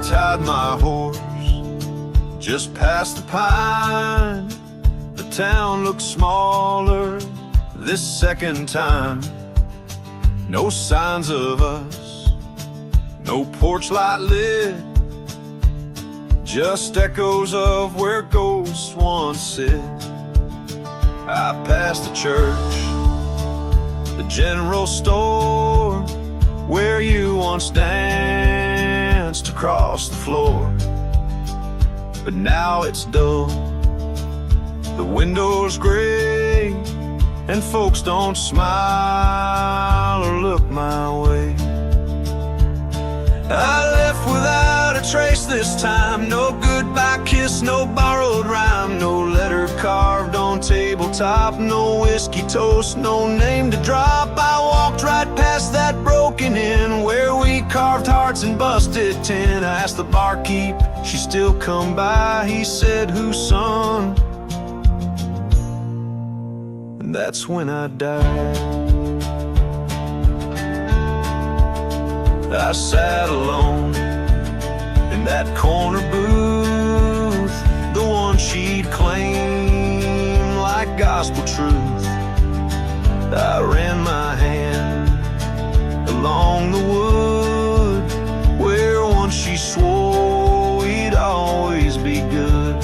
tied my horse just past the pine. The town looks smaller this second time. No signs of us, no porch light lit, just echoes of where ghosts once sit. I passed the church, the general store, where you once danced across the floor. But now it's dull, the window's gray, and folks don't smile or look my way. I left without a trace this time. No goodbye kiss, no borrowed rhyme, no letter carved on tabletop, no whiskey toast, no name to drop. I walked right past that broken inn where we carved hearts and busted tin. I asked the barkeep, she still come by. He said, whose son? And that's when I died. I sat alone in that corner booth, the one she'd claim like gospel truth. I ran my hand along the wood where once she swore we'd always be good.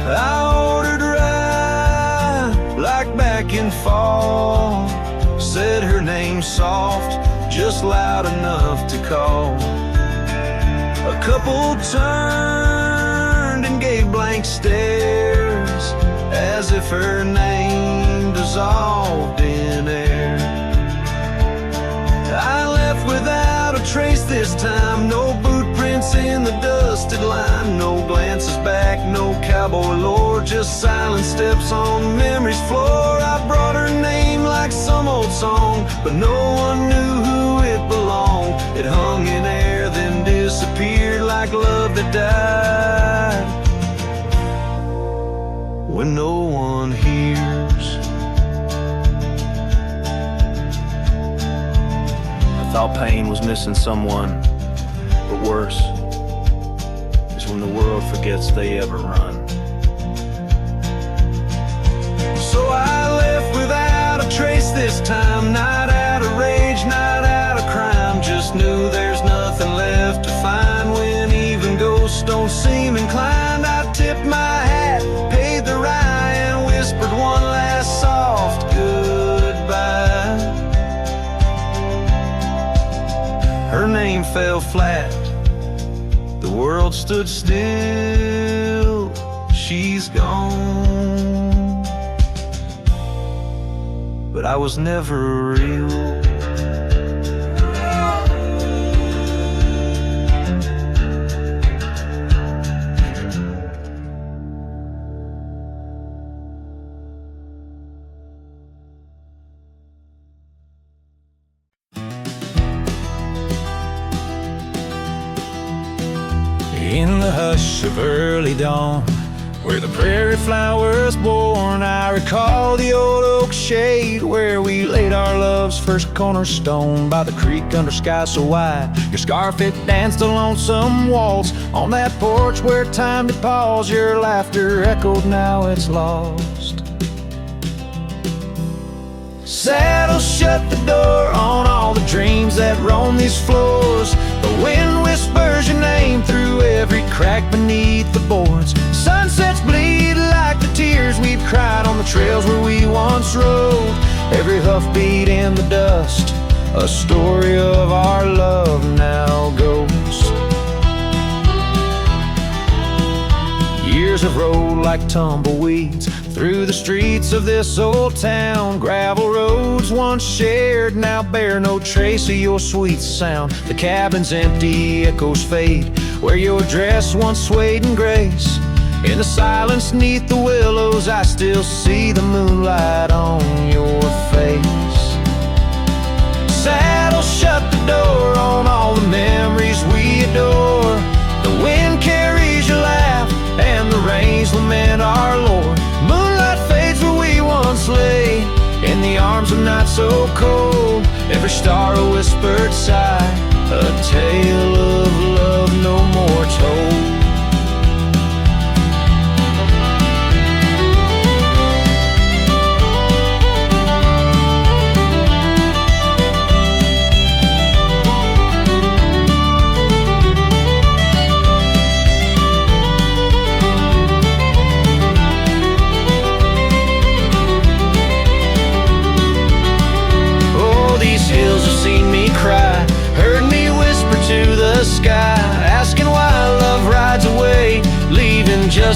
I ordered rye like back in fall, said her name soft, just loud enough to call. A couple turned and gave blank stares as if her name dissolved in air. I left without a trace this time. No boot prints in the dusted line, no glances back, no cowboy lore, just silent steps on memory's floor. I brought her name like some old song, but no one knew who it belonged. It hung in air, then disappeared like love that died when no one hears. I thought pain was missing someone, but worse is when the world forgets they ever run. So I left without a trace this time, not out of rage, not out of crime, just knew there's nothing left to find when even ghosts don't seem inclined. I tipped my hat, paid the rye, and whispered one last soft goodbye. Her name fell flat, the world stood still, she's gone, but I was never real. In the hush of early dawn, where the prairie flowers born, I recall the old oak shade where we laid our love's first cornerstone. By the creek under sky so wide, your scarf it danced a lonesome waltz. On that porch where time did pause, your laughter echoed, now it's lost. Saddle shut the door on all the dreams that roam these floors. The wind whispers your name through every crack beneath the boards. Sunsets bleed like the tears we've cried on the trails where we once rode. Every hoofbeat in the dust, a story of our love now goes. Years have rolled like tumbleweeds through the streets of this old town. Gravel roads once shared now bear no trace of your sweet sound. The cabin's empty, echoes fade where your dress once swayed in grace. In the silence neath the willows, I still see the moonlight on your face. Saddle shut the door on all the memories we adore. The wind carries your laugh and the rains lament our Lord. Moonlight fades where we once lay, in the arms of night so cold. Every star a whispered sigh, a tale of love no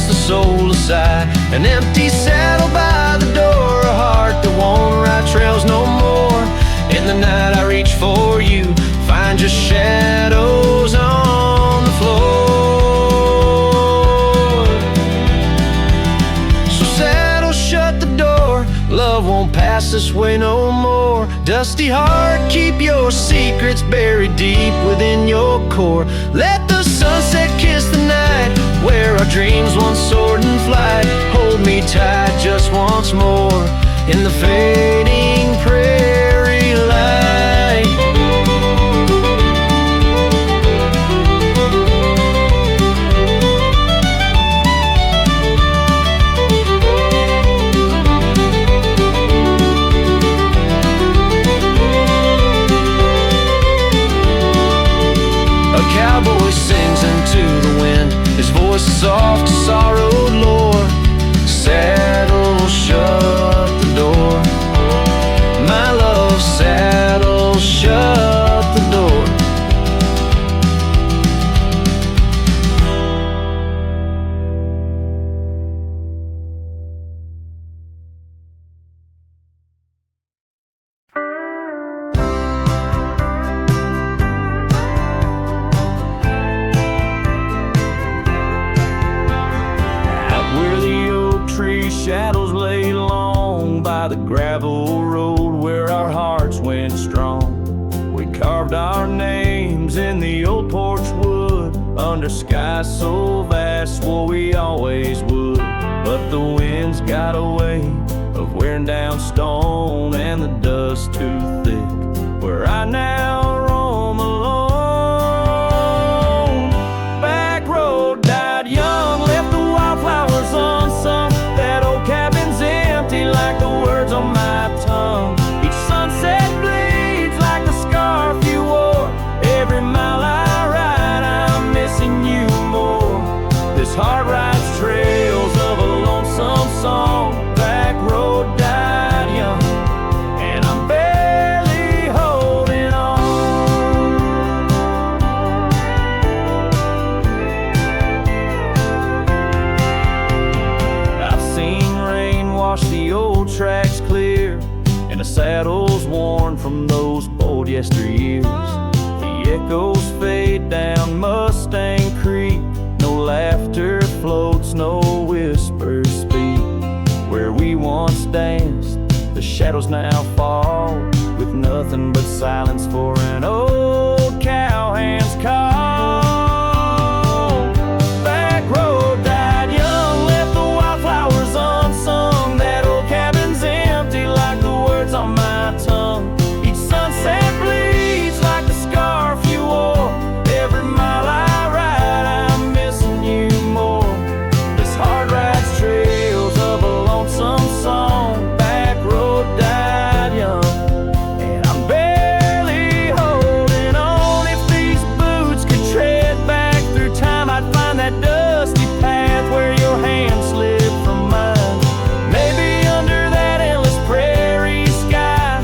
cast the soul aside. An empty saddle by the door, a heart that won't ride trails no more. In the night I reach for you, find just shadows on the floor. So saddle shut the door, love won't pass this way no more. Dusty heart, keep your secrets buried deep within your core. Let the sunset kiss the night, where our dreams once soared in flight. Hold me tight just once more, in the fading prairie light. A cowboy sings into the wind, his voice is soft to sorrowed lore. Saddle shut the door, my love, saddle shut the door. Shadows lay long by the gravel road where our hearts went strong. We carved our names in the old porch wood, under skies so vast, swore we always would. But the winds got a way of wearing down stone, and the dust too thick, where I now roam alone. Back road died young, left the wildflowers unsung. Like the words on my tongue, each sunset bleeds like the scarf you wore. Every mile I ride, I'm missing you more. This heart rides trails of a lonesome song. Back road died young, and I'm barely holding on. I've seen rain wash the old tracks clear, and the saddles worn from those bold yesteryears. The echoes fade down Mustang Creek, no laughter floats, no whispers speak. Where we once danced, the shadows now fall, with nothing but silence for an old cowhand's call. Back road died young, left the wildflowers unsung. That old cabin's empty like the words on my tongue. Each sunset bleeds like the scarf you wore. Every mile I ride, I'm missing you more. This heart rides trails of a lonesome song. Back road died young, and I'm barely holding on. If these boots could tread back through time, I'd find that dusty path where your hand slid from mine. Maybe under that endless prairie sky,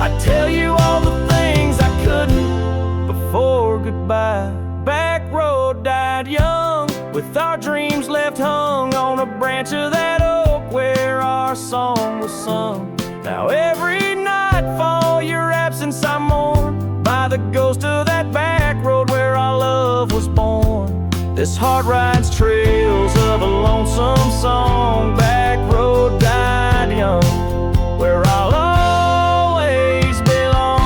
I'd tell you all the things I couldn't before goodbye. Back road died young, with our dreams left hung on a branch of that oak where our song was sung. Now every nightfall your absence I mourn, by the ghost of that back road where our love was born. This heart rides trails of a lonesome song. Back road died young, where I'll always belong.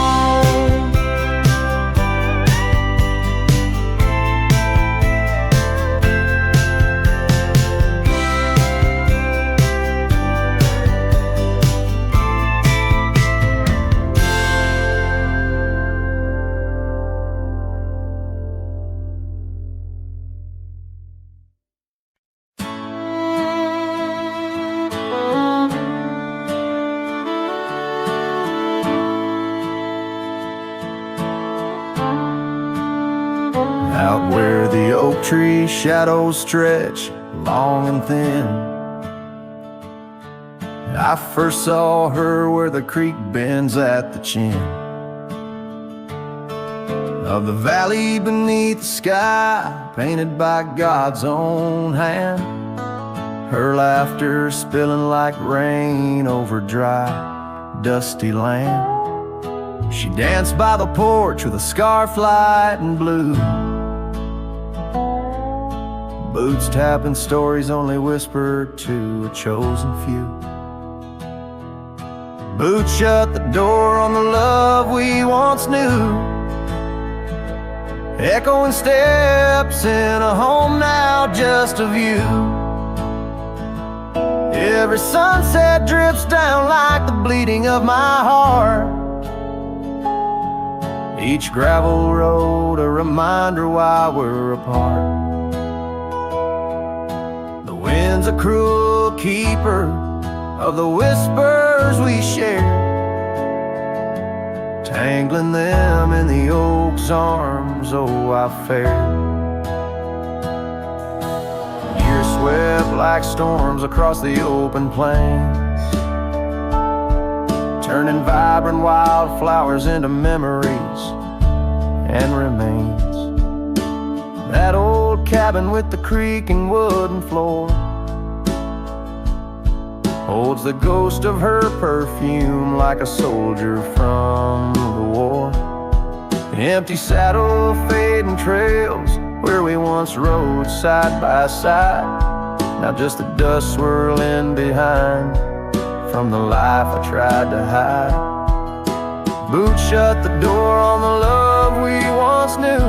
Out where the oak tree shadows stretch long and thin, I first saw her where the creek bends at the chin of the valley beneath the sky, painted by God's own hand. her laughter spilling like rain over dry, dusty land. She danced by the porch with a scarf light and blue, boots tapping stories only whispered to a chosen few. Boots shut the door on the love we once knew, echoing steps in a home now just a view. Every sunset drips down like the bleeding of my heart, each gravel road a reminder why we're apart. The wind's a cruel keeper of the whispers we share, tangling them in the oak's arms. Oh, I fared. Years swept like storms across the open plains, turning vibrant wildflowers into memories and remains. That old cabin with the creaking wooden floor holds the ghost of her perfume like a soldier from the war. Empty saddle, fading trails where we once rode side by side, now just the dust swirling behind from the life I tried to hide. Boots shut the door on the love we once knew,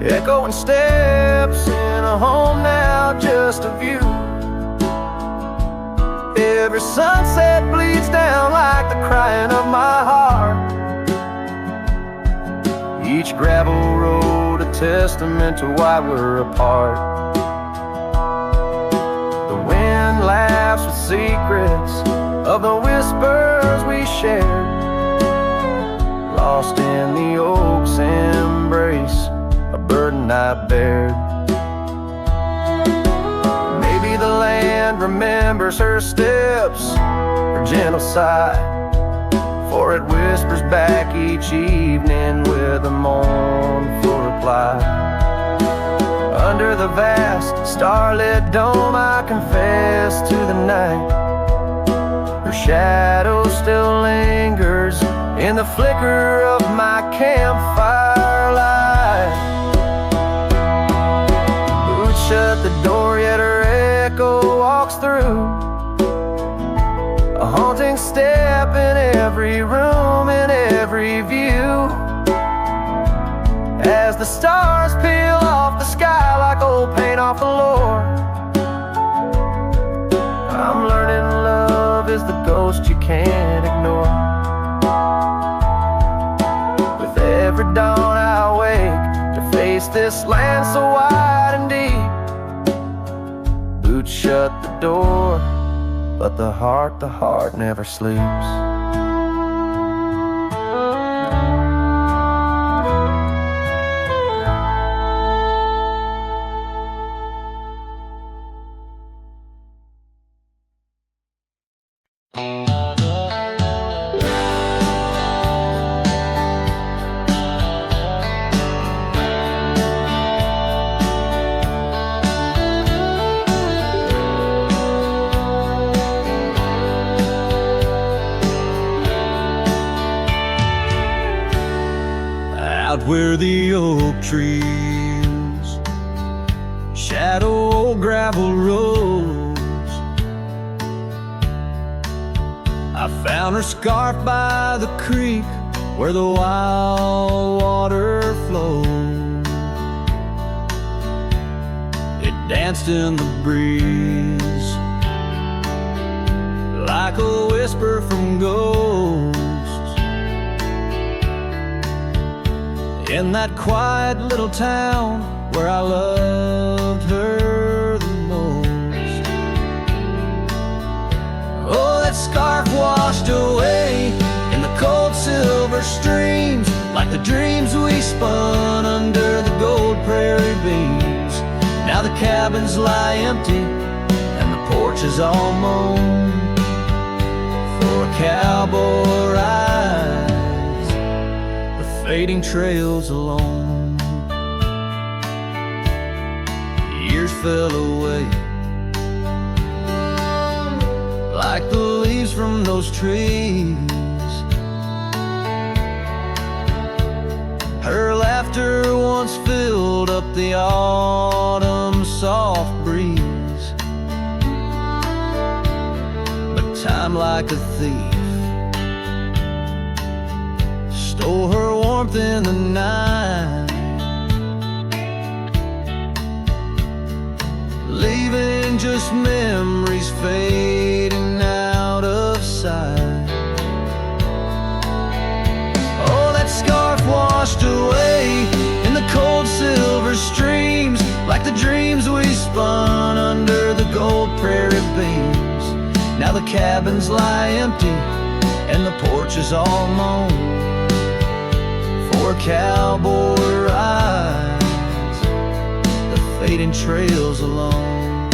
echoing steps in a home now just a view. Every sunset bleeds down like the crying of my heart, each gravel road a testament to why we're apart. The wind laughs with secrets of the whispers we shared, lost in the oak's embrace, a burden I bared. Maybe the land remembers her steps, her gentle sigh, for it whispers back each evening with a mournful reply. Under the vast starlit dome I confess to the night, her shadow still lingers in the flicker of my campfire light. Boots shut the door yet her echo walks through, a haunting step in every room, in every view, as the stars peel off the sky like old paint off the floor. I'm learning love is the ghost you can't ignore. With every dawn I wake to face this land so wide and deep. Boots shut the door, but the heart never sleeps. Out where the oak trees shadow old gravel roads, I found her scarf by the creek where the wild water flowed. It danced in the breeze like a whisper from ghosts. In that quiet little town where I loved her the most. Oh, that scarf washed away in the cold silver streams, like the dreams we spun under the gold prairie beams. Now the cabins lie empty and the porch is all mown for a cowboy ride, fading trails alone. Years fell away, like the leaves from those trees. Her laughter once filled up the autumn soft breeze, but time, like a thief, stole her warmth in the night, leaving just memories fading out of sight. Oh, that scarf washed away in the cold silver streams, like the dreams we spun under the gold prairie beams. Now the cabins lie empty and the porch is all mown for a cowboy rides the fading trails alone.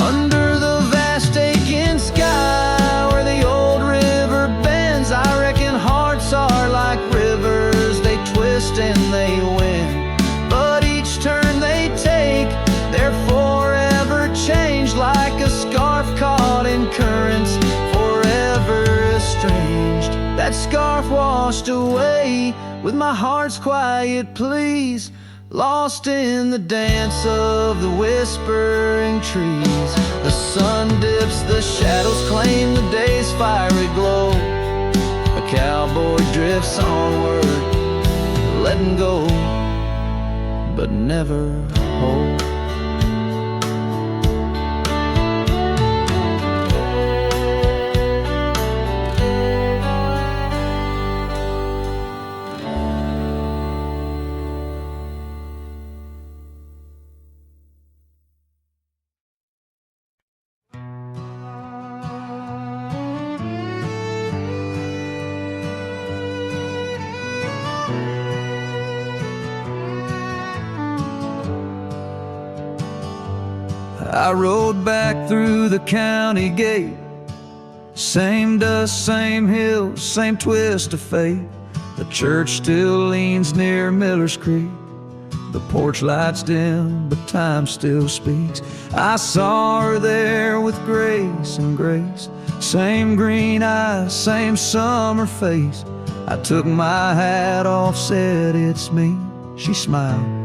Under the vast aching sky where the old river bends, I reckon hearts are like rivers, they twist and they win, but each turn they take, they're forever changed, like a scarf caught in currents, forever estranged. That scarf washed away with my heart's quiet pleas, lost in the dance of the whispering trees. The sun dips, the shadows claim the day's fiery glow. A cowboy drifts onward, letting go, but never hold. I rode back through the county gate, same dust, same hills, same twist of fate. The church still leans near Miller's Creek, the porch lights dim, but time still speaks. I saw her there with grace and grace, same green eyes, same summer face. I took my hat off, said it's me. She smiled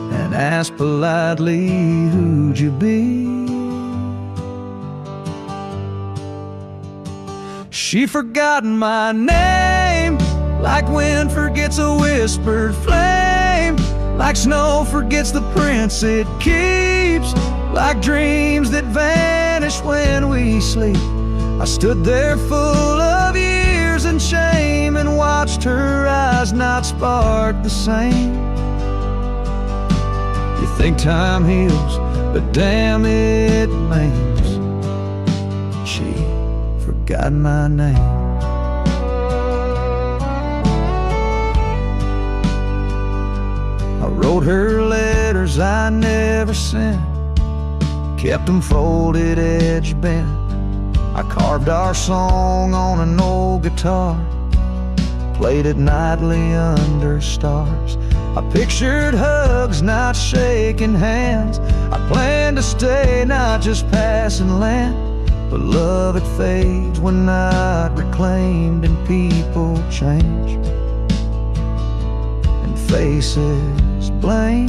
and asked politely, who'd you be? She forgotten my name, like wind forgets a whispered flame, like snow forgets the prints it keeps, like dreams that vanish when we sleep. I stood there full of years and shame and watched her eyes not spark the same. You think time heals, but damn it maims. She forgot my name. I wrote her letters I never sent, kept them folded, edge bent. I carved our song on an old guitar, played it nightly under stars. I pictured hugs, not shaking hands. I planned to stay, not just passing land. But love, it fades when not reclaimed, and people change, and faces blame.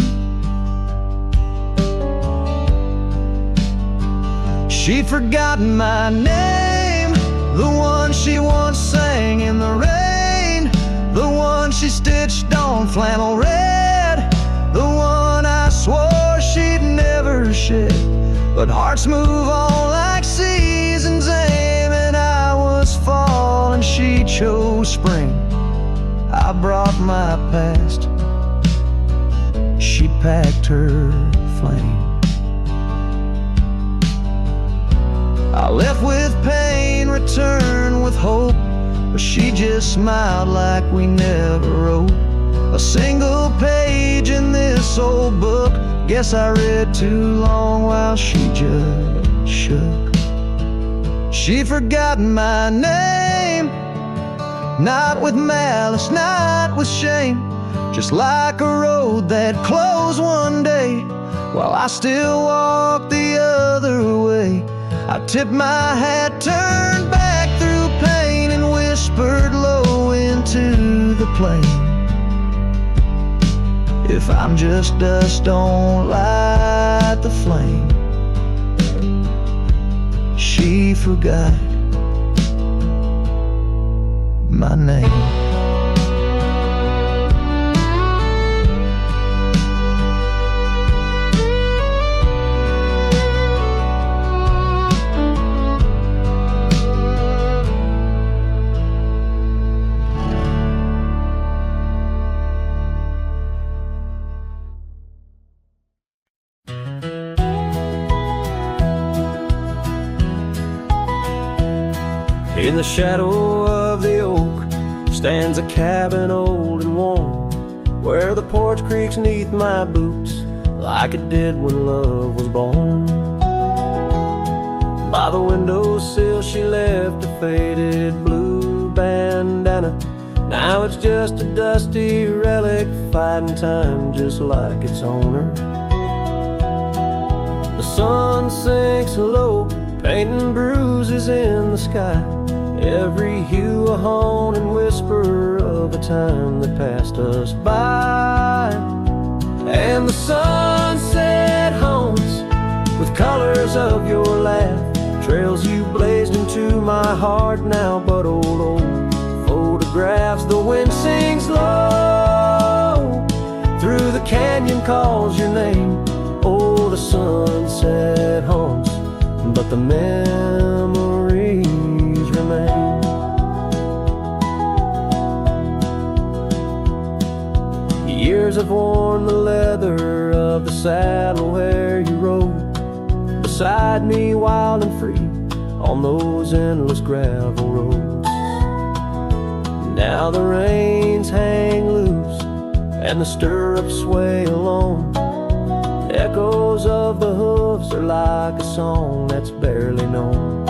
She'd forgotten my name, the one she once sang in the rain, the one she stitched on flannel red, the one I swore she'd never shed. But hearts move on like seasons aim, and I was fall and she chose spring. I brought my past, she packed her flame. I left with pain, returned with hope, but she just smiled like we never wrote a single page in this old book. Guess I read too long while she just shook. She'd forgotten my name, not with malice, not with shame, just like a road that closed one day while I still walk the other way. I tipped my hat, turned back through pain, and whispered low into the plain. If I'm just dust, don't light the flame. She forgot my name. In the shadow of the oak stands a cabin old and warm, where the porch creaks neath my boots like it did when love was born. By the windowsill she left a faded blue bandana. Now it's just a dusty relic fighting time just like its owner. The sun sinks low, painting bruises in the sky, every hue a haunting whisper of a time that passed us by. And the sunset haunts with colors of your laugh, trails you blazed into my heart now but old photographs. The wind sings low through the canyon, calls your name. Oh, the sunset haunts, but the memories remain. Years have worn the leather of the saddle where you rode beside me wild and free on those endless gravel roads. Now the reins hang loose and the stirrups sway alone. Echoes of the hooves are like a song that's barely known.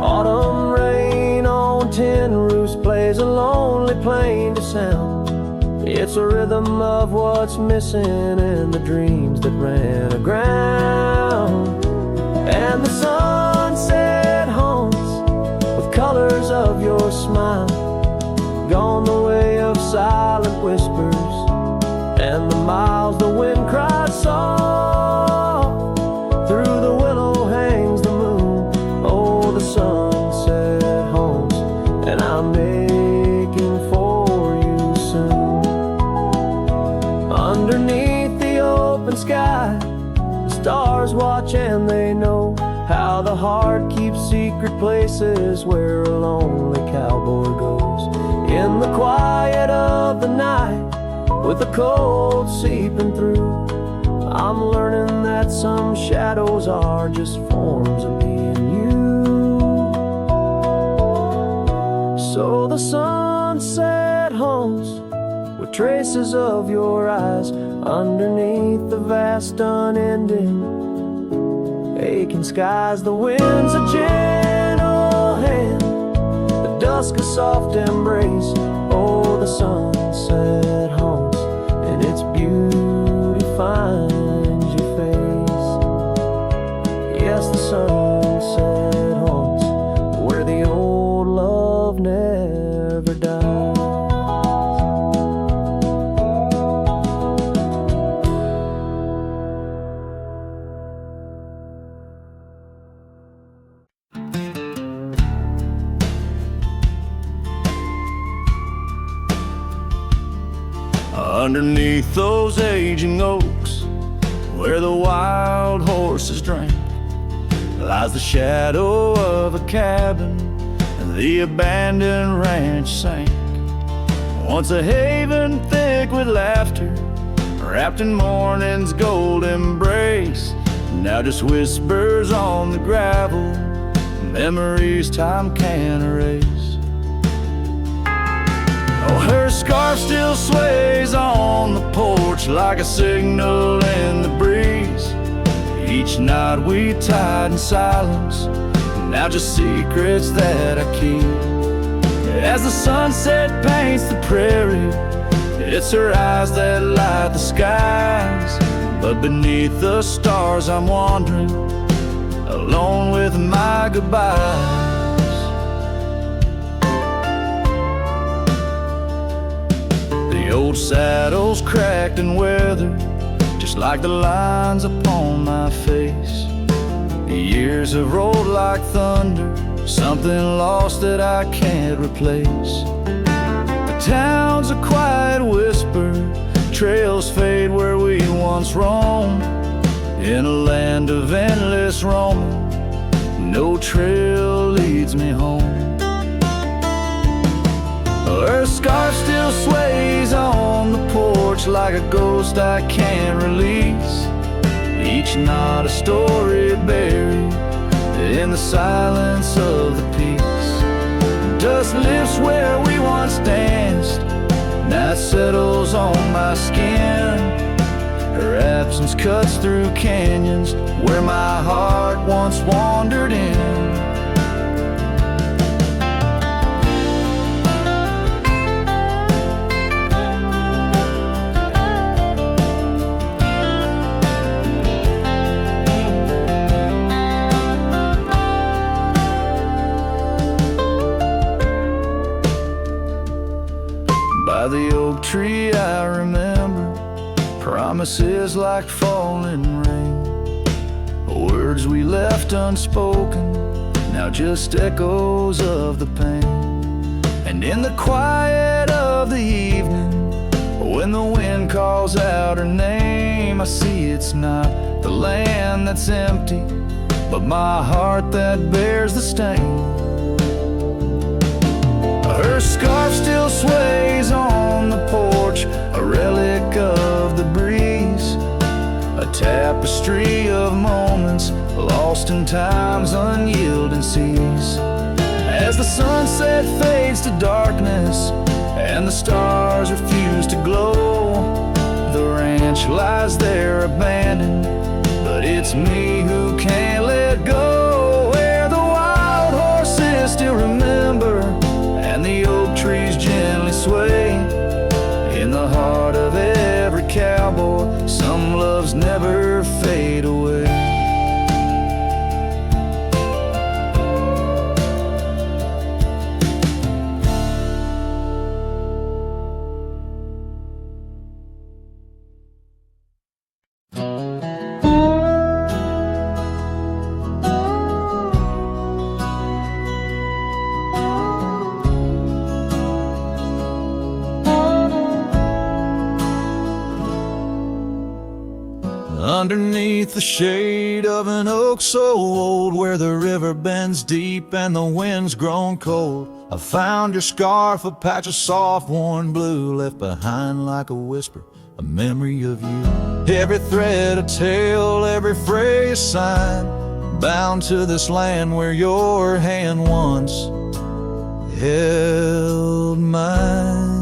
Autumn rain on tin roofs plays a lonely plaintive sound. It's a rhythm of what's missing in the dreams that ran aground. And the sunset haunts with colors of your smile, gone the way of silent whispers and the miles the wind cries soft. Through the willow hangs the moon. Oh, the sunset haunts, and I'm making for you soon. Underneath the open sky, the stars watch and they know how the heart keeps secret places where a lonely cowboy goes. In the quiet of the night, with the cold seeping through, I'm learning that some shadows are just forms of me and you. So the sunset haunts with traces of your eyes underneath the vast unending aching skies. The wind's a gentle hand, the dusk a soft embrace. Oh, the sunset haunts, and its beauty finds your face. Yes, the sunset haunts where the old love never dies. Underneath those aging oaks, where the wild horses drank, lies the shadow of a cabin and the abandoned ranch sank. Once a haven thick with laughter, wrapped in morning's gold embrace, now just whispers on the gravel, memories time can't erase. Oh, her scarf still sways on the porch like a signal in the breeze. Each night we tied in silence, now just secrets that I keep. As the sunset paints the prairie, It's her eyes that light the skies, but beneath the stars I'm wandering, alone with my goodbyes. The old saddle's cracked and weathered, just like the lines upon my face. The years have rolled like thunder, something lost that I can't replace. The town's a quiet whisper, trails fade where we once roamed. In a land of endless roaming, no trail leads me home. Her scarf still sways on the porch like a ghost I can't release. Each knot a story buried in the silence of the peace. Dust lifts where we once danced, night settles on my skin. Her absence cuts through canyons where my heart once wandered in. By the oak tree I remember promises like falling rain, words we left unspoken, now just echoes of the pain. And in the quiet of the evening, when the wind calls out her name, I see it's not the land that's empty, but my heart that bears the stain. Her scarf still sways on the porch, a relic of the breeze, a tapestry of moments lost in time's unyielding seas. As the sunset fades to darkness and the stars refuse to glow, the ranch lies there abandoned, but it's me who can't let go. Where the wild horses still remember and the oak trees gently sway, in the heart of every cowboy, some loves never fade away. Underneath the shade of an oak so old, where the river bends deep and the wind's grown cold, I found your scarf, a patch of soft worn blue, left behind like a whisper, a memory of you. Every thread a tale, every phrase a sign, bound to this land where your hand once held mine.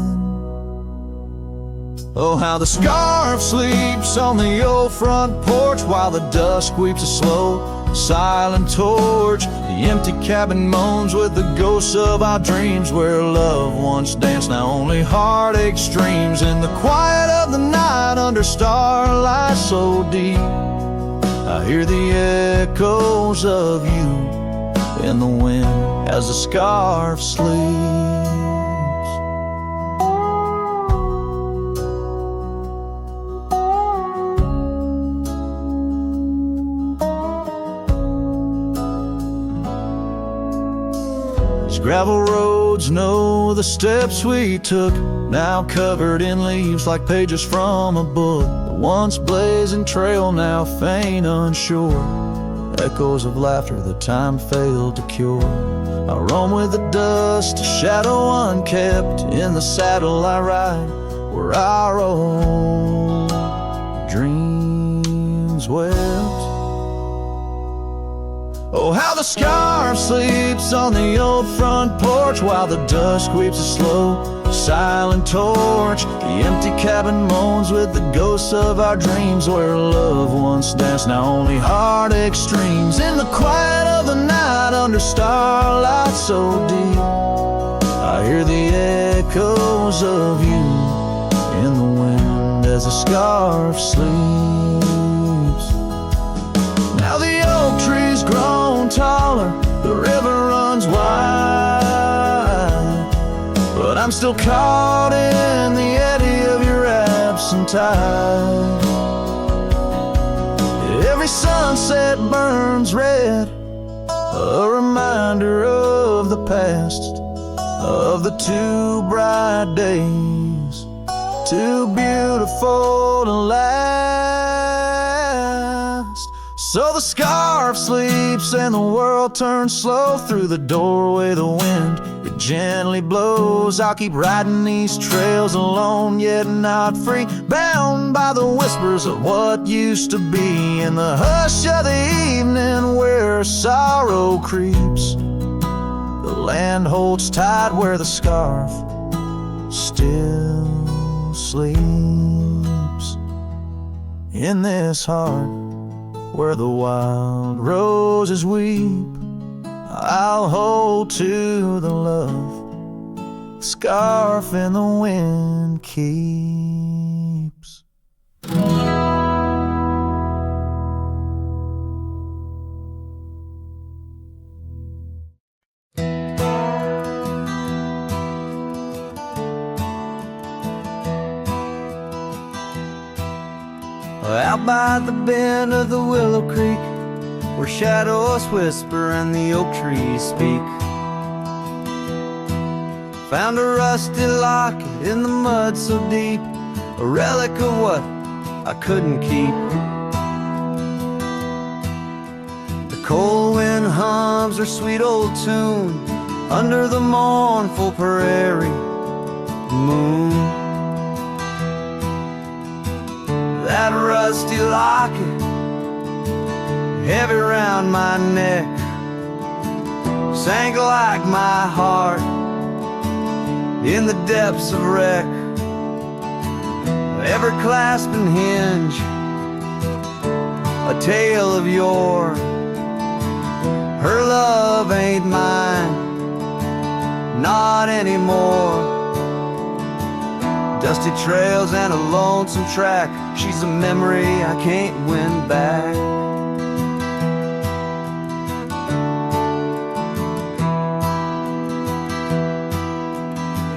Oh, how the scarf sleeps on the old front porch, while the dusk weeps a slow, silent torch. The empty cabin moans with the ghosts of our dreams, where love once danced, now only heartache streams. In the quiet of the night, under starlight so deep, I hear the echoes of you in the wind as the scarf sleeps. Gravel roads know the steps we took, now covered in leaves like pages from a book. The once blazing trail now faint unsure, echoes of laughter that time failed to cure. I roam with the dust, a shadow unkept, in the saddle I ride, where our old dreams wept. Oh, how the scarf sleeps on the old front porch, while the dusk weeps a slow, silent torch. The empty cabin moans with the ghosts of our dreams, where love once danced, now only heartache streams. In the quiet of the night, under starlight so deep, I hear the echoes of you as the scarf sleeps. Now the oak tree's grown taller, the river runs wide, but I'm still caught in the eddy of your absent tide. Every sunset burns red, a reminder of the past, of the two bright days, too beautiful to last. So the scarf sleeps and the world turns slow. Through the doorway the wind, it gently blows. I'll keep riding these trails alone, yet not free, bound by the whispers of what used to be. In the hush of the evening where sorrow creeps, the land holds tight where the scarf still sleeps. In this heart where the wild roses weep, I'll hold to the love the scarf in the wind keeps. Out by the bend of the Willow Creek, where shadows whisper and the oak trees speak, found a rusty locket in the mud so deep, a relic of what I couldn't keep. The cold wind hums her sweet old tune under the mournful prairie moon. That rusty locket, heavy round my neck, sank like my heart in the depths of wreck. Ever clasping hinge, a tale of yore. Her love ain't mine, not anymore. Dusty trails and a lonesome track, she's a memory I can't win back.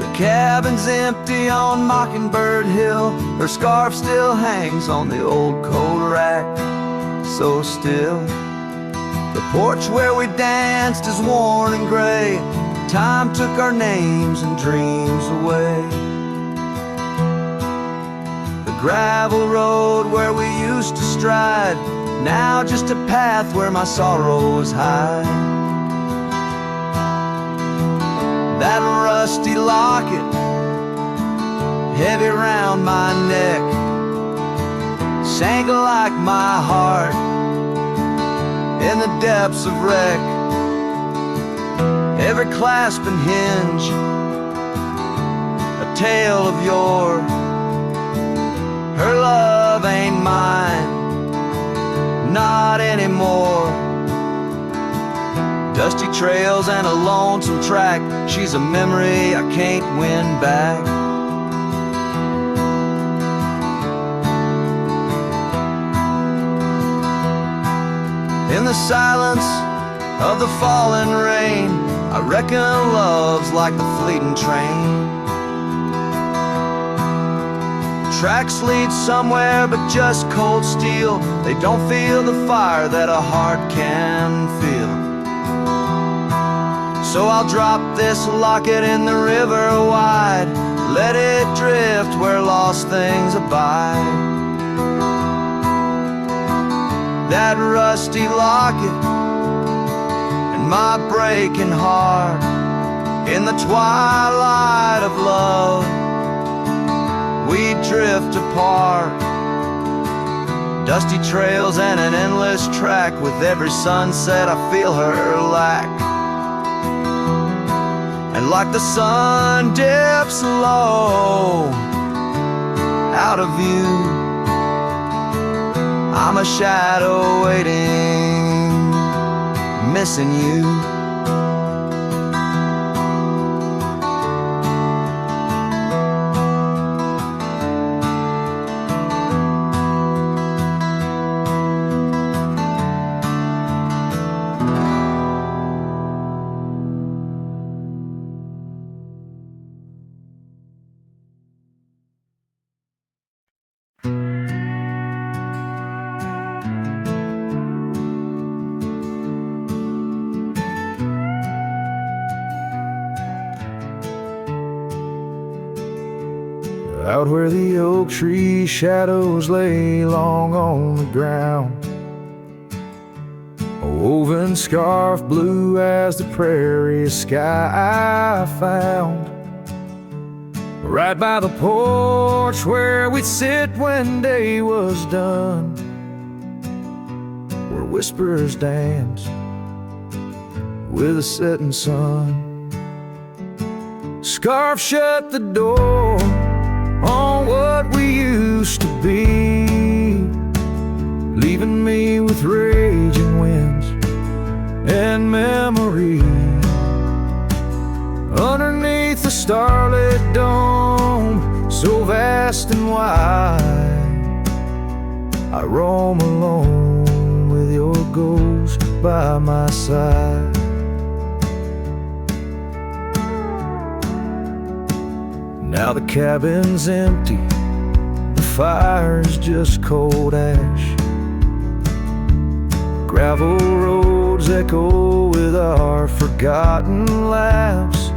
The cabin's empty on Mockingbird Hill, her scarf still hangs on the old coat rack, so still. The porch where we danced is worn and gray, time took our names and dreams away. Gravel road where we used to stride, now just a path where my sorrows hide. That rusty locket, heavy round my neck, sank like my heart in the depths of wreck. Every clasp and hinge, a tale of yore. Her love ain't mine, not anymore. Dusty trails and a lonesome track, she's a memory I can't win back. In the silence of the falling rain, I reckon love's like the fleeting train. Tracks lead somewhere but just cold steel, they don't feel the fire that a heart can feel. So I'll drop this locket in the river wide, let it drift where lost things abide. That rusty locket and my breaking heart, in the twilight of love we drift apart. Dusty trails and an endless track, with every sunset I feel her lack. And like the sun dips low out of view, I'm a shadow waiting, missing you. out where the oak tree shadows lay long on the ground. A woven scarf blue as the prairie sky I found. Right by the porch where we'd sit when day was done, where whispers danced with the setting sun. Scarf shut the door on what we used to be, leaving me with raging winds and memory. Underneath the starlit dome, so vast and wide, I roam alone with your ghost by my side. Now the cabin's empty, the fire's just cold ash. Gravel roads echo with our forgotten laughs.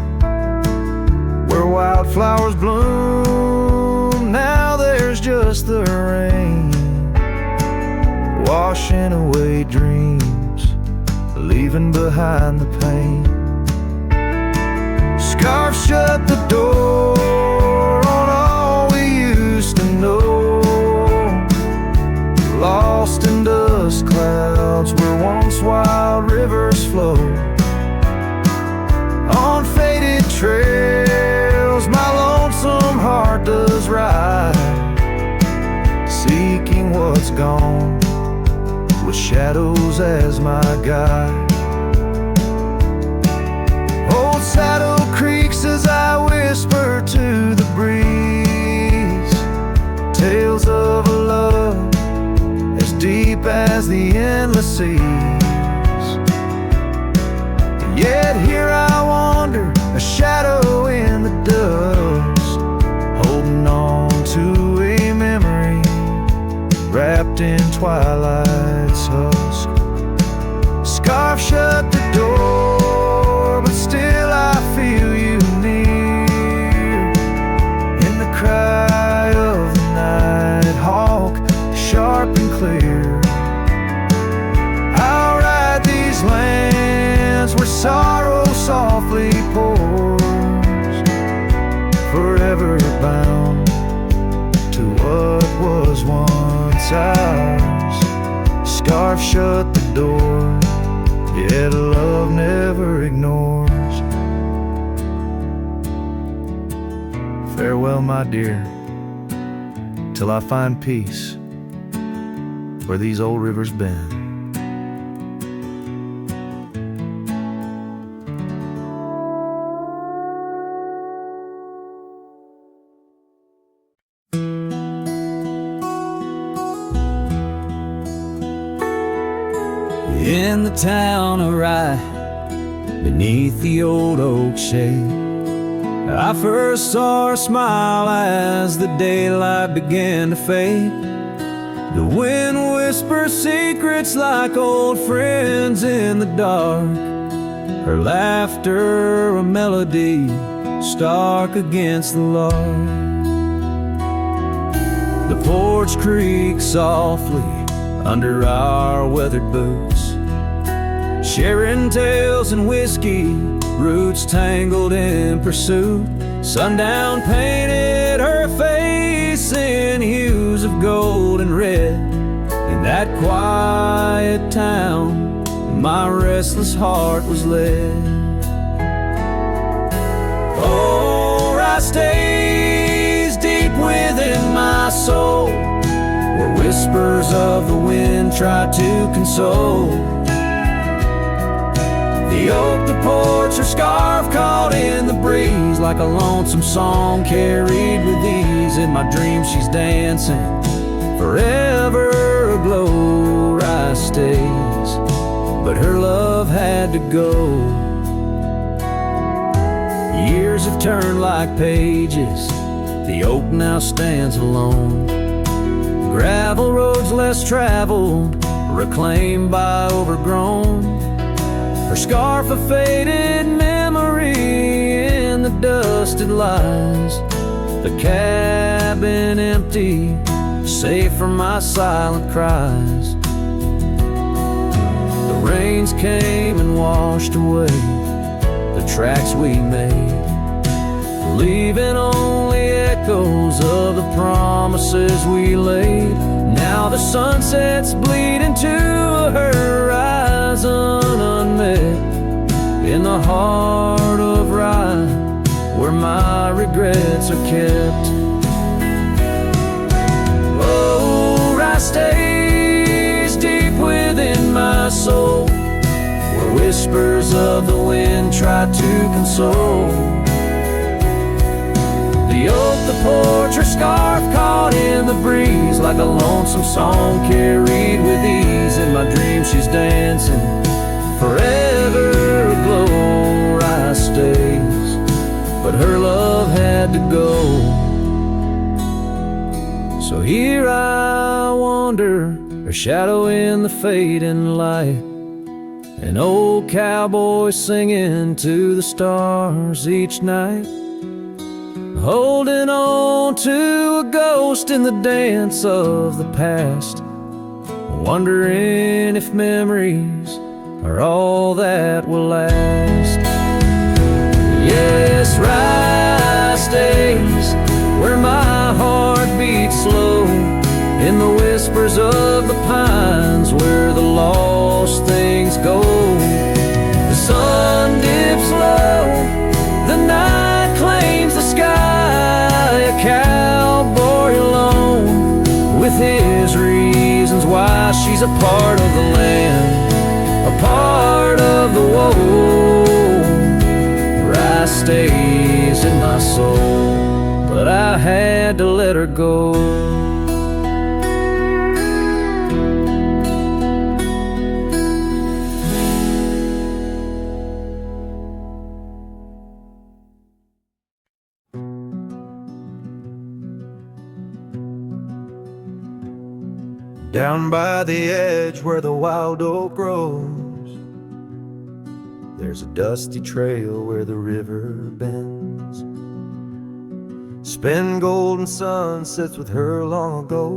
Where wildflowers bloom, now there's just the rain, washing away dreams, leaving behind the pain. Scarf shut the door on all we used to know, lost in dust clouds where once wild rivers flow. On faded trails my lonesome heart does ride, seeking what's gone with shadows as my guide. Old saddle creaks as I whisper to the breeze, tales of a love as deep as the endless seas. Yet here I wander, a shadow in the dust, holding on to a memory wrapped in twilight's husk. Scarf shut the door, but still I feel you near, in the cry of the night hawk, sharp and clear. I'll ride these lands where sorrow softly pours, forever bound to what was once ours. Scarf shut the door, yet love never ignores. Farewell, my dear, till I find peace where these old rivers bend. In the town of Rye, beneath the old oak shade, I first saw her smile as the daylight began to fade. The wind whispers secrets like old friends in the dark, her laughter a melody stark against the lark. The porch creaks softly under our weathered boots, sharing tales and whiskey, roots tangled in pursuit. Sundown painted her face in hues of gold and red. In that quiet town, my restless heart was led. Oh, I stays deep within my soul, where whispers of the wind try to console. The oak, the porch, her scarf caught in the breeze, like a lonesome song carried with ease. In my dreams she's dancing, forever aglow. Rye stays, but her love had to go. Years have turned like pages, the oak now stands alone. Gravel roads less traveled, reclaimed by overgrown. Her scarf a faded memory, in the dust it lies. The cat cabin empty, save for my silent cries. The rains came and washed away the tracks we made, leaving only echoes of the promises we laid. Now the sunsets bleed into a horizon unmet in the heart of Rye, where my regrets are kept. Oh, Rye stays deep within my soul, where whispers of the wind try to console. The oak, the porch, her scarf caught in the breeze, like a lonesome song carried with ease. In my dreams she's dancing, forever aglow. Rye stays, but her love had to go. So here I wander, her shadow in the fading light, an old cowboy singing to the stars each night, holding on to a ghost in the dance of the past, wondering if memories are all that will last. Yes, Rye stays where my heart beats slow, in the whispers of the pines where the lost things go. The sun dips low, the night claims the sky, a cowboy alone with his reasons why. She's a part of the land, a part of the woe. Rye stays in my soul, but I had to let her go. Down by the edge where the wild oak grows, there's a dusty trail where the river bends. Spent golden sunsets with her long ago,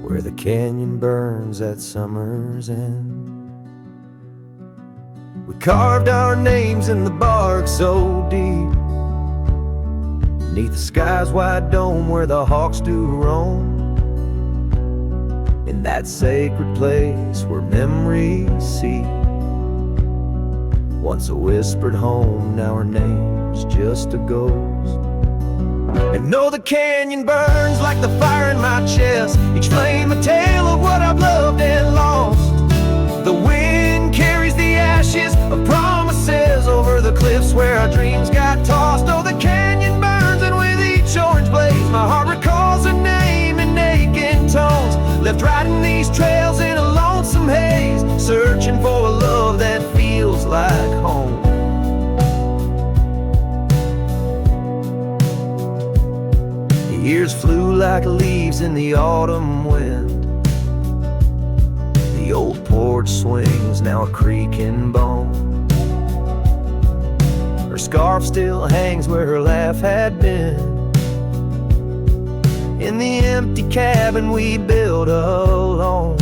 where the canyon burns at summer's end. We carved our names in the bark so deep, neath the sky's wide dome where the hawks do roam. In that sacred place where memories seep, once a whispered home, now her name's just a ghost. And though the canyon burns like the fire in my chest, each flame a tale of what I've loved and lost. The wind carries the ashes of promises over the cliffs where our dreams got tossed. Oh, the canyon burns, and with each orange blaze my heart recalls her name in aching tones, left riding these trails in a lonesome haze, searching for a love that feels like home. The years flew like leaves in the autumn wind. The old porch swings, now a creaking bone. Her scarf still hangs where her laugh had been, in the empty cabin we built alone.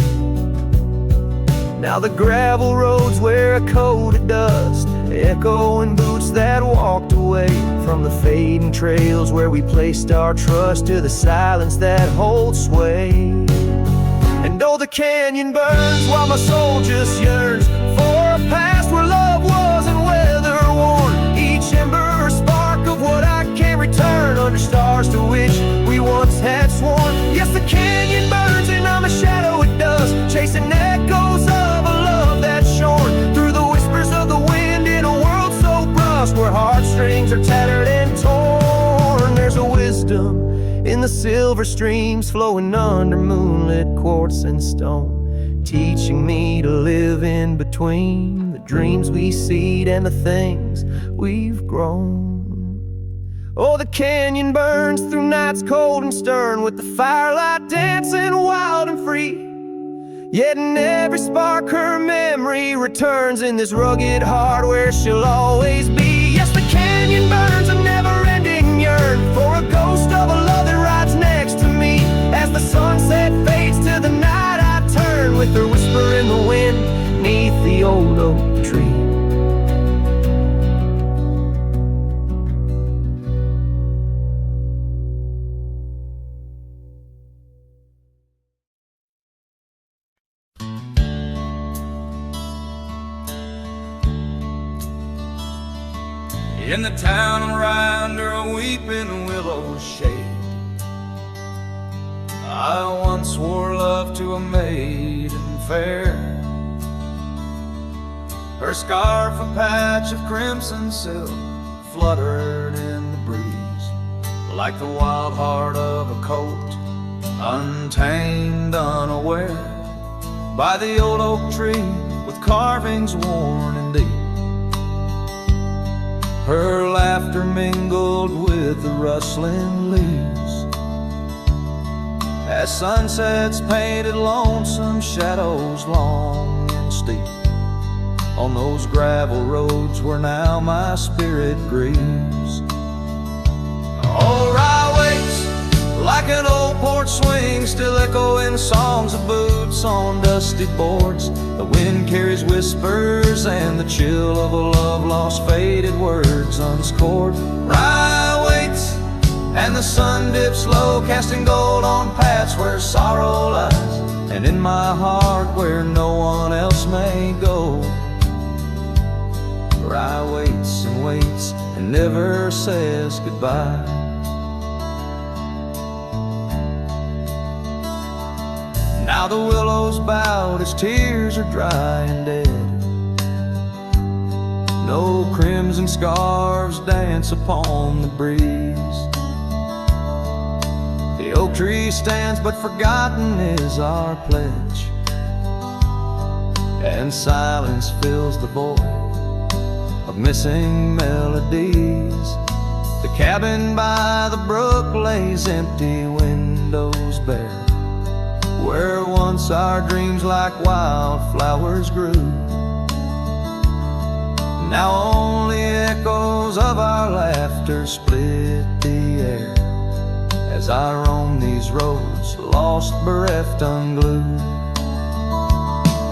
Now the gravel roads wear a coat of dust, echoing boots that walked away from the fading trails where we placed our trust, to the silence that holds sway. And oh, the canyon burns while my soul just yearns for a past where love wasn't weather worn. Each ember a spark of what I can't return, under stars to which we once had sworn. Yes, the canyon burns and I'm a shadow it does, chasing echoes of a love that's shorn through the whispers of the wind in a world so brushed, where heartstrings are tattered and torn. There's a wisdom in the silver streams flowing under moonlit quartz and stone, teaching me to live in between the dreams we seed and the things we've grown. Oh, the canyon burns through nights cold and stern, with the firelight dancing wild and free. Yet in every spark her memory returns, in this rugged heart where she'll always be. Yes, the canyon burns a never-ending yearn for a ghost in the town right under a weeping willow shade. I once swore love to a maiden fair. Her scarf, a patch of crimson silk, fluttered in the breeze, like the wild heart of a colt, untamed, unaware, by the old oak tree with carvings worn and deep. Her laughter mingled with the rustling leaves, as sunsets painted lonesome shadows long and steep on those gravel roads where now my spirit grieves. Oh, Rye waits like an old porch swing, still echoing songs of boots on dusty boards. The wind carries whispers and the chill of a love lost, faded words unscored. Rye waits and the sun dips low, casting gold on paths where sorrow lies, and in my heart where no one else may go. Rye waits and never says goodbye. Now the willow's bowed, its tears are dry and dead. No crimson scarves dance upon the breeze. The oak tree stands, but forgotten is our pledge, and silence fills the void of missing melodies. The cabin by the brook lays empty, windows bare, where once our dreams like wildflowers grew. Now only echoes of our laughter split the air, as I roam these roads, lost, bereft, unglued.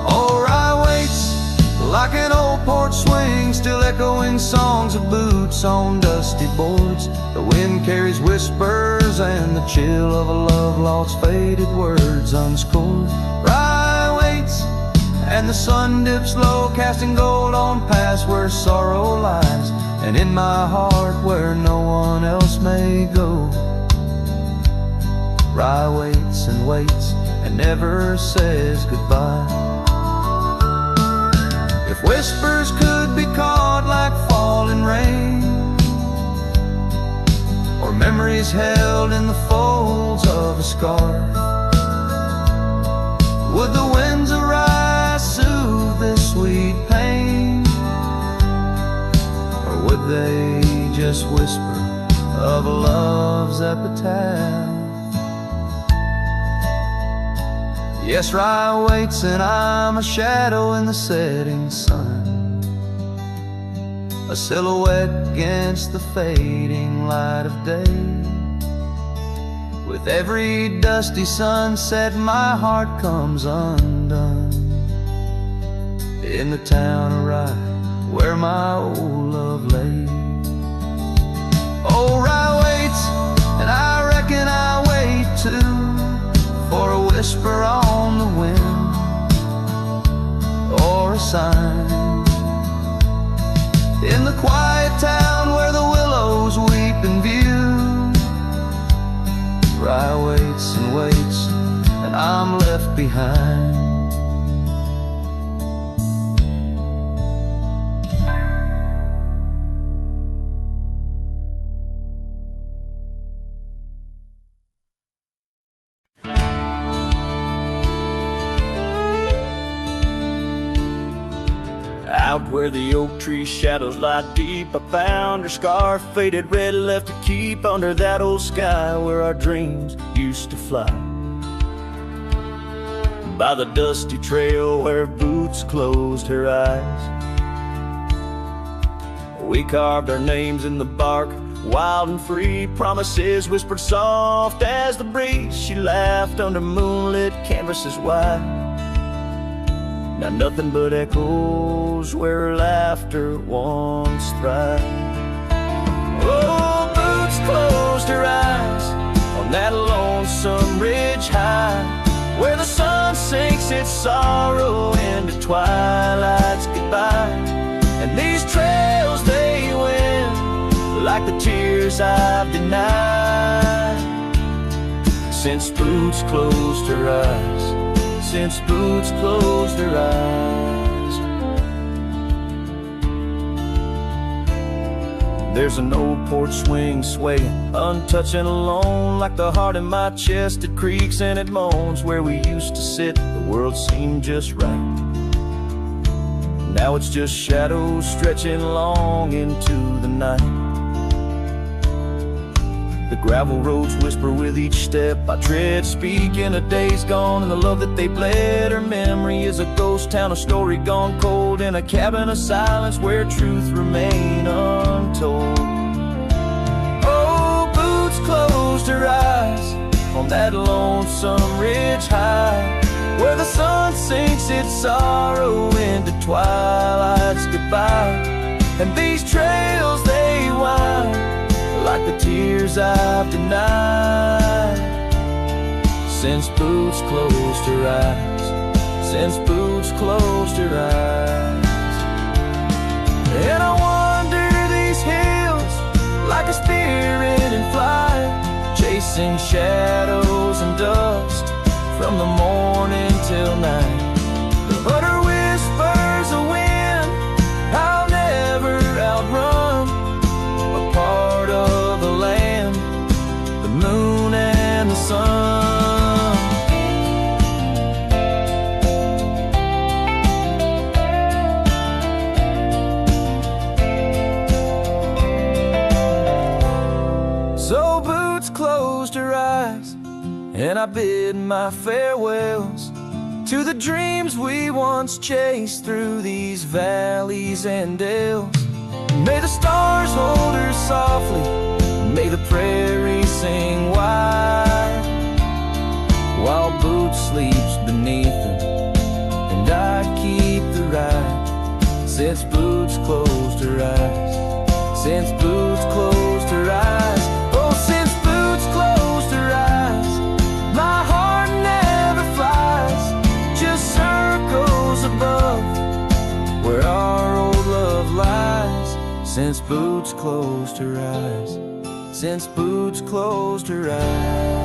Oh, Rye waits like an old porch swing, still echoing songs of boots on dusty boards. The wind carries whispers and the chill of a love lost, faded words unscored. Rye waits and the sun dips low, casting gold on paths where sorrow lies, and in my heart where no one else may go. Rye waits and never says goodbye. If whispers could be caught like falling rain, or memories held in the folds of a scarf, would the winds arise soothe this sweet pain, or would they just whisper of love's epitaph? Yes, Rye waits and I'm a shadow in the setting sun, a silhouette against the fading light of day. With every dusty sunset my heart comes undone, in the town of Rye where my old love lay. Oh, Rye waits and I reckon I wait too, for a whisper on the wind, or a sign in the quiet town where the willows weep in view. Rye waits and I'm left behind. Out where the oak tree shadows lie deep, I found her scarf, faded red, left to keep under that old sky where our dreams used to fly. By the dusty trail where boots closed her eyes, we carved our names in the bark, wild and free, promises whispered soft as the breeze. She laughed under moonlit canvases wide, now nothing but echoes where her laughter once thrived. Oh, boots closed her eyes on that lonesome ridge high, where the sun sinks its sorrow into twilight's goodbye. And these trails they win like the tears I've denied. Since Boots closed her eyes, since Boots closed her eyes. There's an old porch swing swaying, untouched and alone, like the heart in my chest. It creaks and it moans. Where we used to sit, the world seemed just right. Now it's just shadows stretching long into the night. The gravel roads whisper with each step I tread, speaking of days gone and the love that they bled. Her memory is a ghost town, a story gone cold, in a cabin of silence where truth remain untold. Oh, Boots closed her eyes on that lonesome ridge high, where the sun sinks its sorrow into twilight's goodbye. And these trails they wind like the tears I've denied. Since Boots closed her eyes, since Boots closed her eyes. And I wander these hills like a spirit in flight, chasing shadows and dust from the morning till night. But her whispers a wind I'll never outrun, a part of the land, the moon and the sun. So Boots closed her eyes, and I bid my farewells to the dreams we once chased through these valleys and dales. May the stars hold her softly, may the prairie sing wide, while Boots sleeps beneath them, and I keep the ride. Since Boots closed her eyes, since Boots closed her eyes. Oh, since Boots closed her eyes, my heart never flies, just circles above where our old love lies. Since Boots closed her eyes, since Boots closed her eyes.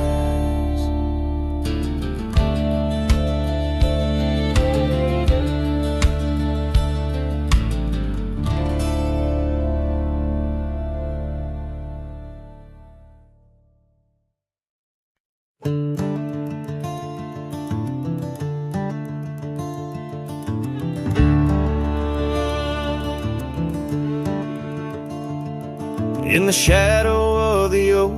In the shadow of the oak,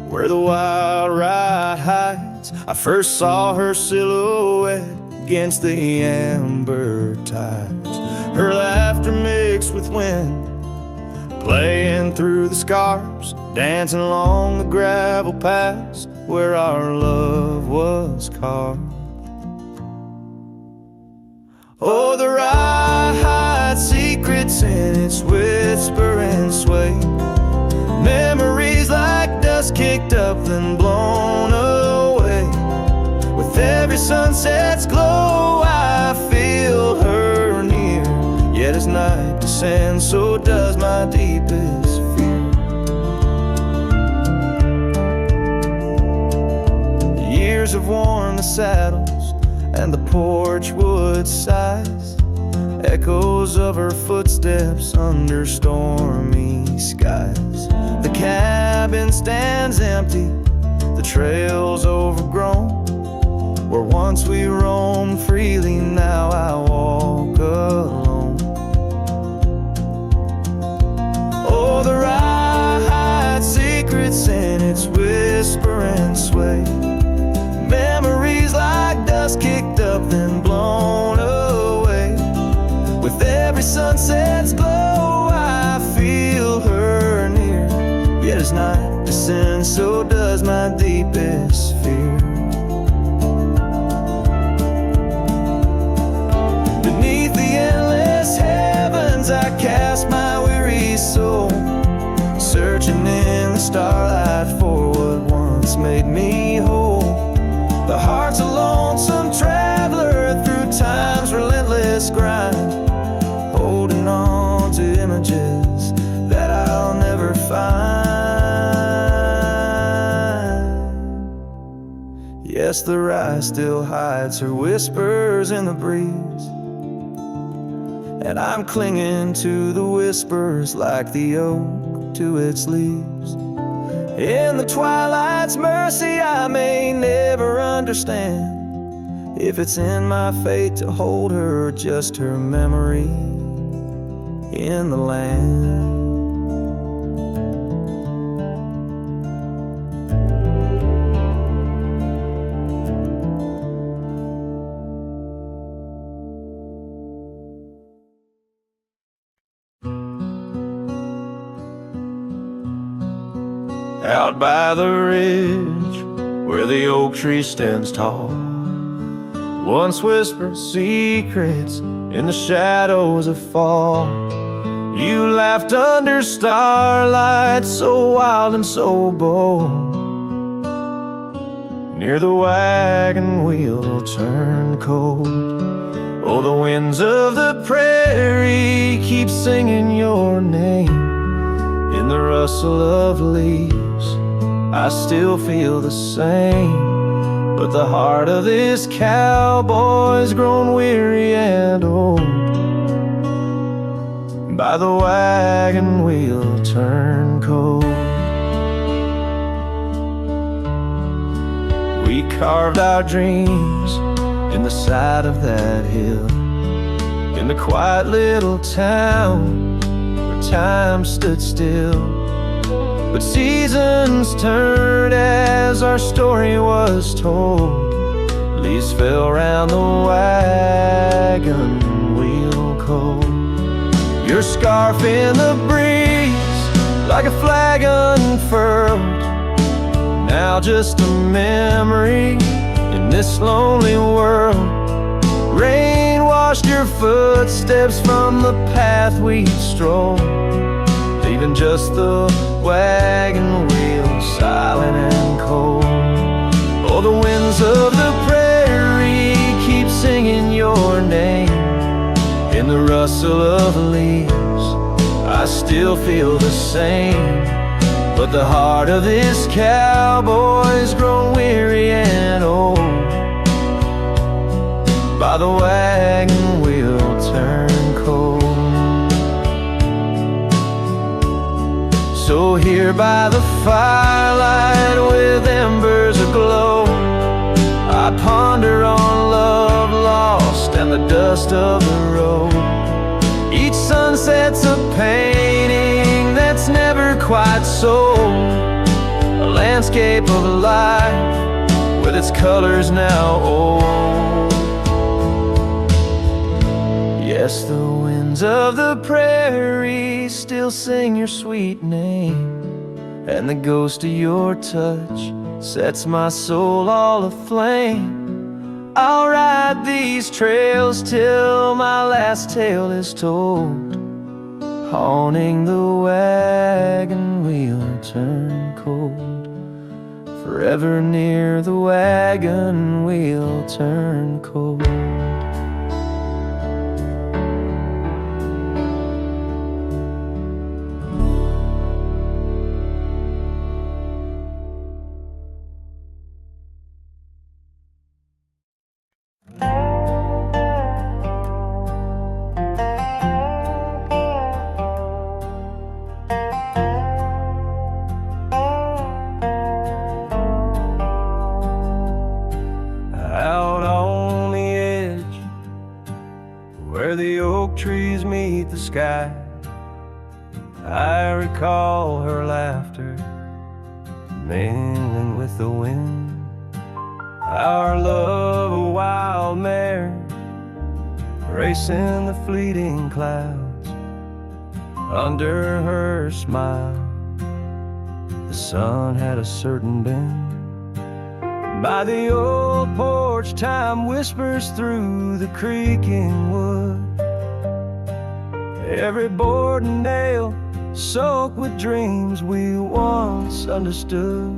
where the wild ride hides, I first saw her silhouette against the amber tides. Her laughter mixed with wind, playing through the scars, dancing along the gravel paths where our love was carved. Oh, the ride hides secrets in its whisper and sway, memories like dust kicked up then blown away. With every sunset's glow I feel her near, yet as night descends so does my deepest fear. The years have worn the saddles and the porch wood sighs, echoes of her footsteps under stormy skies. The cabin stands empty, the trail's overgrown, where once we roamed freely, now I walk alone. Oh, the ride hides secrets in its whisper and sway, memories like dust kicked up then blown away. With every sunset's glow I feel her near, yet as night descends so does my deepest fear. Beneath the endless heavens I cast my weary soul, searching in the starlight for what once made me whole. The heart's a lonesome traveler through time's relentless grind, holding on to images that I'll never find. Yes, the rye still hides her whispers in the breeze, and I'm clinging to the whispers like the oak to its leaves. In the twilight's mercy I may never understand if it's in my fate to hold her or just her memory in the land. Out by the ridge where the oak tree stands tall, once whispered secrets in the shadows of fall. You laughed under starlight so wild and so bold. Near the wagon wheel turned cold. Oh, the winds of the prairie keep singing your name. In the rustle of leaves I still feel the same, but the heart of this cowboy's grown weary and old. By the wagon wheel turned cold. We carved our dreams in the side of that hill, in the quiet little town where time stood still. But seasons turned as our story was told. Leaves fell round the wagon wheel cold. Your scarf in the breeze like a flag unfurled, now just a memory in this lonely world. Rain washed your footsteps from the path we'd strolled, leaving just the wagon wheel silent and cold. Oh, the winds of the prairie keep singing your name. In the rustle of leaves I still feel the same, but the heart of this cowboy's grown weary and old. By the wagon wheel turned cold. So here by the firelight with embers aglow, I ponder on love lost and the dust of the road. Each sunset's a painting that's never quite sold, a landscape of life with its colors now old. Yes, the winds of the prairie still sing your sweet name, and the ghost of your touch sets my soul all aflame. I'll ride these trails till my last tale is told, haunting the wagon wheel turned cold. Forever near the wagon wheel turned cold. Where the oak trees meet the sky, I recall her laughter mingling with the wind. Our love a wild mare racing the fleeting clouds. Under her smile the sun had a certain bend. By the old porch time whispers through the creaking wood, every board and nail soaked with dreams we once understood.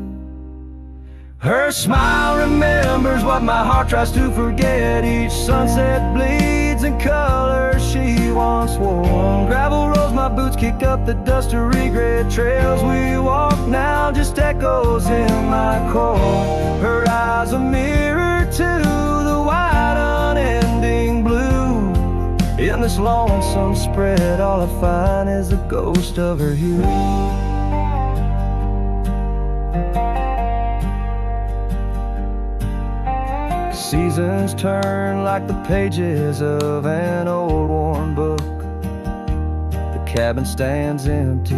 Her smile remembers what my heart tries to forget. Each sunset bleeds in colors she once wore. Gravel rolls my my boots kick up the dust of regret. Trails we walk now just echoes in my core. Her eyes a mirror to the wide unending blue. In this lonesome spread, all I find is the ghost of her hue. Seasons turn like the pages of an old worn book. The cabin stands empty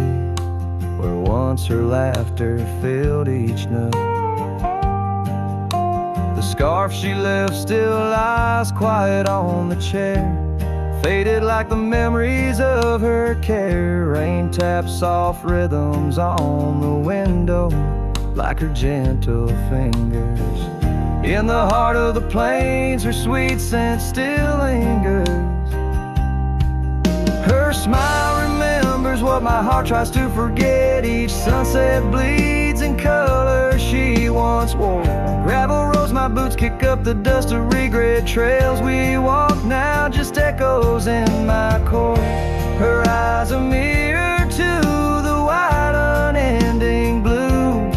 where once her laughter filled each nook. The scarf she left still lies quiet on the chair, faded like the memories of her care. Rain taps soft rhythms on the window like her gentle fingers. In the heart of the plains, her sweet scent still lingers. Her smile remembers what my heart tries to forget. Each sunset bleeds in color she once wore. Gravel roads my boots kick up the dust of regret. Trails we walk now just echoes in my core. Her eyes a mirror to the wide unending blue.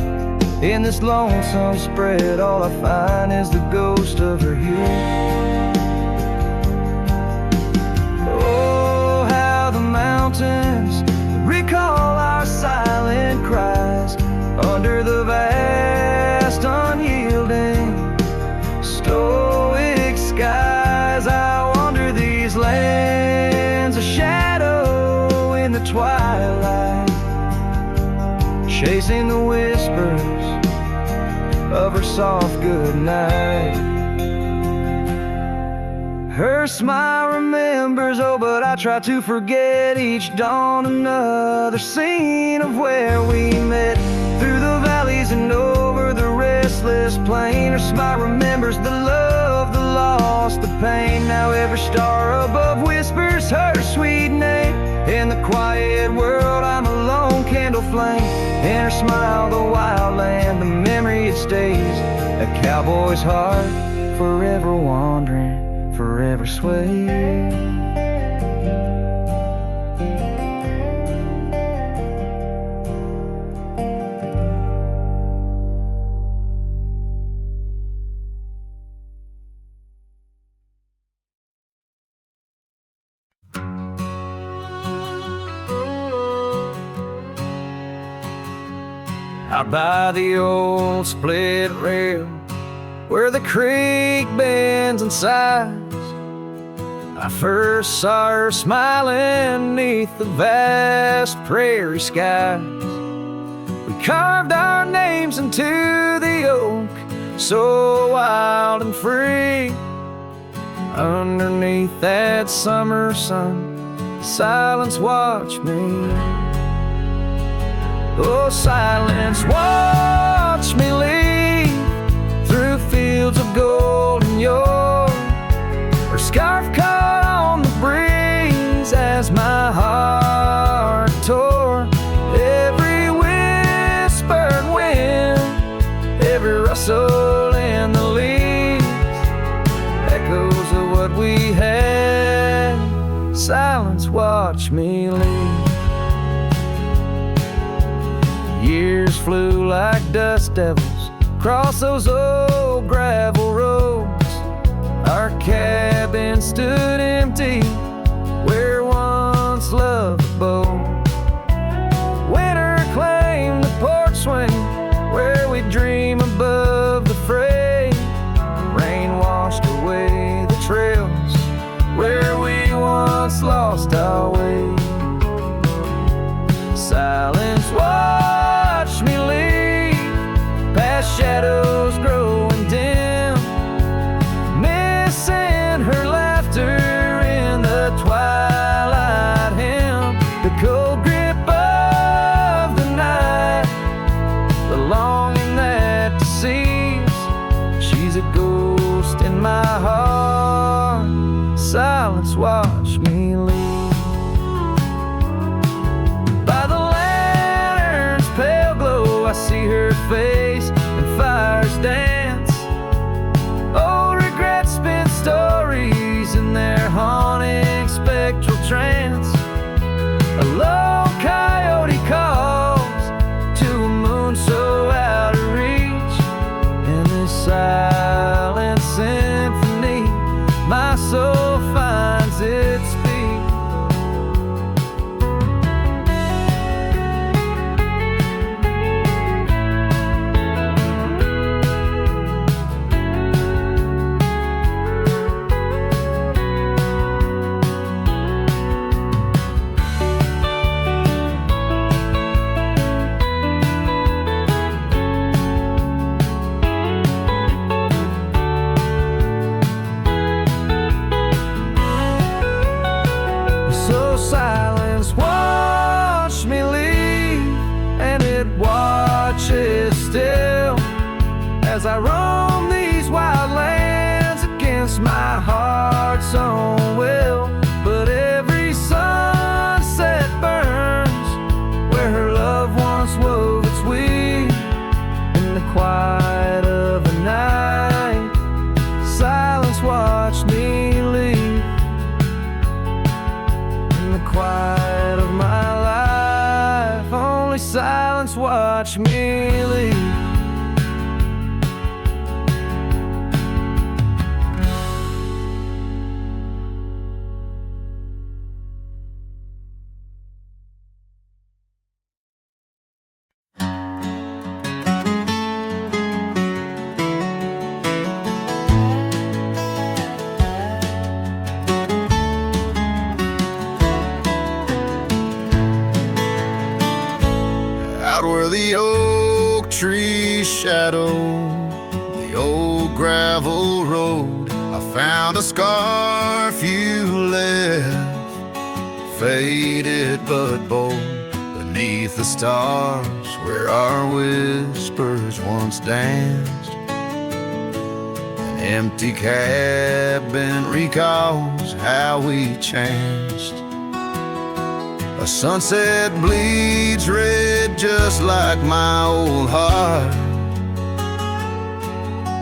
In this lonesome spread, all I find is the ghost of her hue. Oh, how the mountains recall our silent cries under the vast, unyielding, stoic skies. I wander these lands, a shadow in the twilight, chasing the whispers of her soft goodnight. Her smile remembers, oh, but I try to forget. Each dawn another scene of where we met, through the valleys and over the restless plain. Her smile remembers the love, the loss, the pain. Now every star above whispers her sweet name. In the quiet world I'm a lone candle flame. In her smile the wild land, the memory it stays. A cowboy's heart, forever wandering, forever swaying. Out by the old split rail, where the creek bends and sighs, I first saw her smiling neath the vast prairie skies. We carved our names into the oak, so wild and free. Underneath that summer sun, silence watched me. Oh, silence, watch me lead through fields of gold and yore. Her scarf caught on the breeze as my heart tore. Every whispered wind, every rustle in the leaves, echoes of what we had. Silence, watch me lead. Years flew like dust devils across those old gravel roads. Our cabin stood empty where once loved abode. Winter claimed the porch swing where we dream above the fray. Rain washed away the trails where we once lost our way. Silence, watch me lead past shadows growing dim, missing her laughter in the twilight hymn. The cold grip of the night, the longing that deceives. She's a ghost in my heart. Silence, watch me lead. I see her face and fires dance. Old regrets spin stories in their haunting spectral trance. A as I roam these wild lands against my heart's own will. But every sunset burns where her love once wove its wing. In the quiet of the night, silence watched me leave. In the quiet of my life, only silence watched me leave. Out where the oak trees shadow the old gravel road, I found a scarf you left, faded but bold, beneath the stars where our whispers once danced. An empty cabin recalls how we chanced. A sunset bleeds red just like my old heart.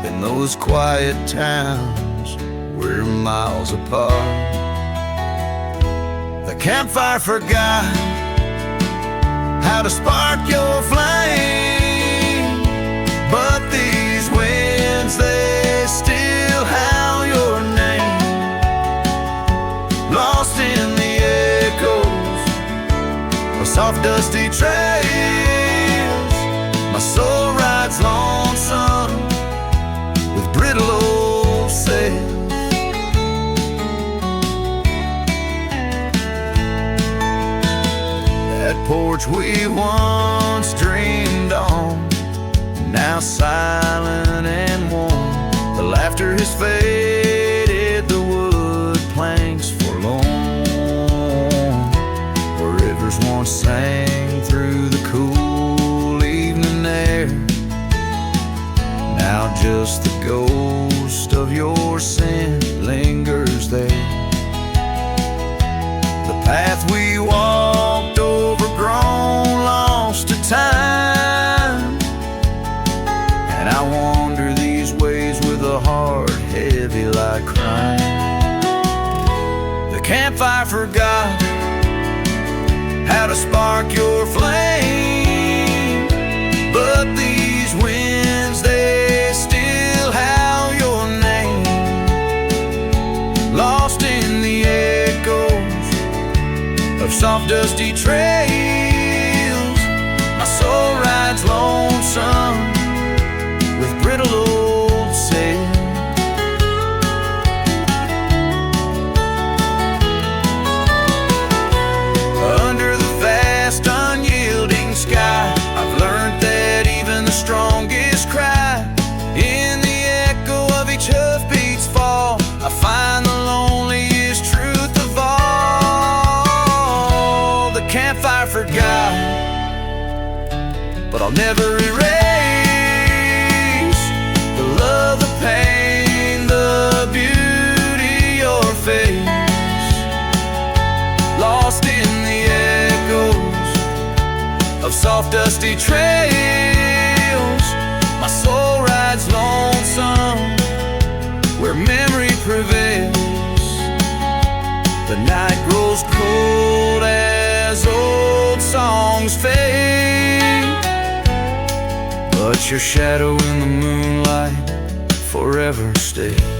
In those quiet towns we're miles apart. The campfire forgot how to spark your flame, but these winds, they still howl your name. Lost in the echoes of soft dusty trails, my soul rides lonesome with brittle old sails. That porch we once dreamed on, now silent and warm. The laughter has faded, the wood planks forlorn. Once sang through the cool evening air, now just the ghost of your scent lingers there. The path we walked, overgrown, lost to time, and I wander these ways with a heart heavy like crime. The campfire forgot how to spark your flame, but these winds, they still howl your name. Lost in the echoes of soft dusty trails, my soul rides lonesome with brittle old sails. Unyielding sky, I've learned that even the strongest cry, in the echo of each hoofbeat's fall, I find the loneliest truth of all. The campfire forgot, but I'll never erase the love, the pain, the beauty, your face. Lost in the echoes of soft dusty trails, my soul rides lonesome where memory prevails. The night grows cold as old songs fade, but your shadow in the moonlight forever stays.